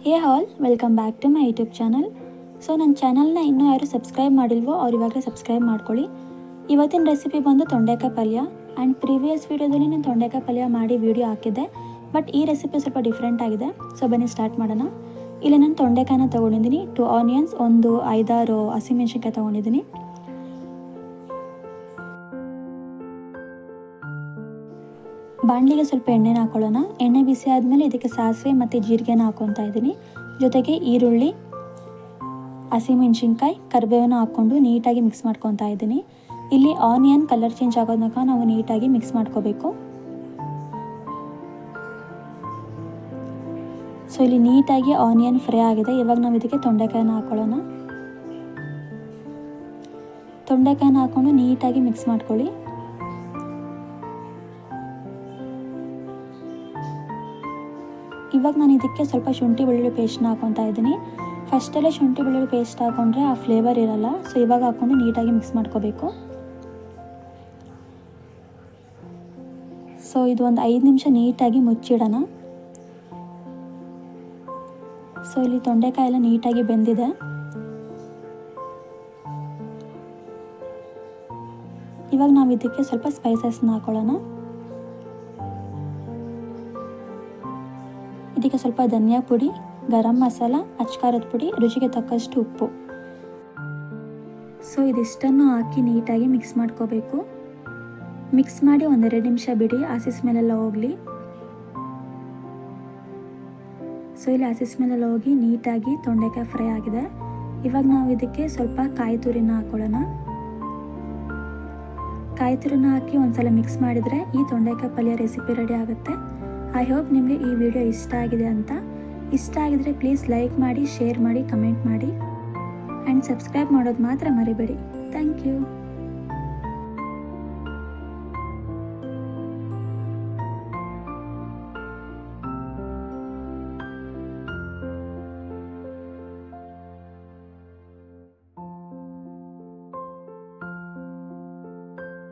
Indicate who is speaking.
Speaker 1: Hey all, welcome back to my YouTube channel. So ನನ್ನ ಚಾನಲ್ನ ಇನ್ನೂ ಯಾರು ಸಬ್ಸ್ಕ್ರೈಬ್ ಮಾಡಿಲ್ವೋ ಅವ್ರು ಇವಾಗಲೇ ಸಬ್ಸ್ಕ್ರೈಬ್ ಮಾಡ್ಕೊಳ್ಳಿ. ಇವತ್ತಿನ ರೆಸಿಪಿ ಬಂದು ತೊಂಡೆಕಾಯಿ ಪಲ್ಯ. ಆ್ಯಂಡ್ ಪ್ರೀವಿಯಸ್ ವೀಡಿಯೋದಲ್ಲಿ ನಾನು ತೊಂಡೆಕಾಯಿ ಪಲ್ಯ ಮಾಡಿ ವೀಡಿಯೋ ಹಾಕಿದ್ದೆ, ಬಟ್ ಈ ರೆಸಿಪಿ ಸ್ವಲ್ಪ ಡಿಫ್ರೆಂಟ್ ಆಗಿದೆ. ಸೊ ಬನ್ನಿ ಸ್ಟಾರ್ಟ್ ಮಾಡೋಣ. ಇಲ್ಲಿ ನಾನು ತೊಂಡೆಕಾಯಿನ ತೊಗೊಂಡಿದ್ದೀನಿ, 2 ಆನಿಯನ್ಸ್, ಒಂದು 5-6 ಹಸಿಮೆಣಸಿನ್ಕಾಯಿ ತೊಗೊಂಡಿದ್ದೀನಿ. ಬಾಣಲಿಗೆ ಸ್ವಲ್ಪ ಎಣ್ಣೆನ ಹಾಕೊಳ್ಳೋಣ. ಎಣ್ಣೆ ಬಿಸಿ ಆದಮೇಲೆ ಇದಕ್ಕೆ ಸಾಸಿವೆ ಮತ್ತು ಜೀರಿಗೆನ ಹಾಕ್ಕೊತಾ ಇದ್ದೀನಿ. ಜೊತೆಗೆ ಈರುಳ್ಳಿ, ಹಸಿಮೆಣಸಿನ್ಕಾಯಿ, ಕರಿಬೇವನ್ನ ಹಾಕ್ಕೊಂಡು ನೀಟಾಗಿ ಮಿಕ್ಸ್ ಮಾಡ್ಕೊತಾ ಇದ್ದೀನಿ. ಇಲ್ಲಿ ಆನಿಯನ್ ಕಲರ್ ಚೇಂಜ್ ಆಗೋದನ್ನ ನಾವು ನೀಟಾಗಿ ಮಿಕ್ಸ್ ಮಾಡ್ಕೋಬೇಕು. ಸೊ ಇಲ್ಲಿ ನೀಟಾಗಿ ಆನಿಯನ್ ಫ್ರೈ ಆಗಿದೆ. ಇವಾಗ ನಾವು ಇದಕ್ಕೆ ತೊಂಡೆಕಾಯಿನ ಹಾಕೊಳ್ಳೋಣ. ತೊಂಡೆಕಾಯಿನ ಹಾಕ್ಕೊಂಡು ನೀಟಾಗಿ ಮಿಕ್ಸ್ ಮಾಡ್ಕೊಳ್ಳಿ. ಇವಾಗ ನಾನು ಇದಕ್ಕೆ ಸ್ವಲ್ಪ ಶುಂಠಿ ಬೆಳ್ಳುಳ್ಳಿ ಪೇಸ್ಟ್ನ ಹಾಕೊತಾ ಇದ್ದೀನಿ. ಫಸ್ಟಲ್ಲೇ ಶುಂಠಿ ಬೆಳ್ಳುಳ್ಳಿ ಪೇಸ್ಟ್ ಹಾಕೊಂಡ್ರೆ ಆ ಫ್ಲೇವರ್ ಇರಲ್ಲ. ಸೊ ಇವಾಗ ಹಾಕ್ಕೊಂಡು ನೀಟಾಗಿ ಮಿಕ್ಸ್ ಮಾಡ್ಕೋಬೇಕು. ಸೊ ಇದು ಒಂದು 5 ನಿಮಿಷ ನೀಟಾಗಿ ಮುಚ್ಚಿಡೋಣ. ಸೊ ಇಲ್ಲಿ ತೊಂಡೆಕಾಯಿ ಎಲ್ಲ ನೀಟಾಗಿ ಬೆಂದಿದೆ. ಇವಾಗ ನಾವು ಇದಕ್ಕೆ ಸ್ವಲ್ಪ ಸ್ಪೈಸಸ್ನ ಹಾಕೊಳ್ಳೋಣ. ಇದಕ್ಕೆ ಸ್ವಲ್ಪ ಧನಿಯಾ ಪುಡಿ, ಗರಂ ಮಸಾಲ, ಅಚ್ಕಾರದ ಪುಡಿ, ರುಚಿಗೆ ತಕ್ಕಷ್ಟು ಉಪ್ಪು. ಸೊ ಇದಿಷ್ಟನ್ನು ಹಾಕಿ ನೀಟಾಗಿ ಮಿಕ್ಸ್ ಮಾಡ್ಕೋಬೇಕು. ಮಿಕ್ಸ್ ಮಾಡಿ 1-2 ನಿಮಿಷ ಬಿಡಿ, ಹಸಿ ಸ್ಮೆಲ್ಲೆಲ್ಲ ಹೋಗಲಿ. ಸೊ ಇಲ್ಲಿ ಹಸಿ ಸ್ಮೆಲ್ಲೆಲ್ಲ ಹೋಗಿ ನೀಟಾಗಿ ತೊಂಡೆಕಾಯಿ ಫ್ರೈ ಆಗಿದೆ. ಇವಾಗ ನಾವು ಇದಕ್ಕೆ ಸ್ವಲ್ಪ ಕಾಯಿ ತುರಿನ ಹಾಕೊಳ್ಳೋಣ. ಕಾಯಿ ತುರಿನ ಹಾಕಿ ಒಂದ್ಸಲ ಮಿಕ್ಸ್ ಮಾಡಿದರೆ ಈ ತೊಂಡೆಕಾಯಿ ಪಲ್ಯ ರೆಸಿಪಿ ರೆಡಿ ಆಗುತ್ತೆ. ಐ ಹೋಪ್ ನಿಮಗೆ ಈ ವಿಡಿಯೋ ಇಷ್ಟ ಆಗಿದೆ ಅಂತ. ಇಷ್ಟ ಆಗಿದ್ರೆ ಪ್ಲೀಸ್ ಲೈಕ್ ಮಾಡಿ, ಶೇರ್ ಮಾಡಿ, ಕಮೆಂಟ್ ಮಾಡಿ ಆ್ಯಂಡ್ ಸಬ್ಸ್ಕ್ರೈಬ್ ಮಾಡೋದು ಮಾತ್ರ ಮರಿಬೇಡಿ. Thank you.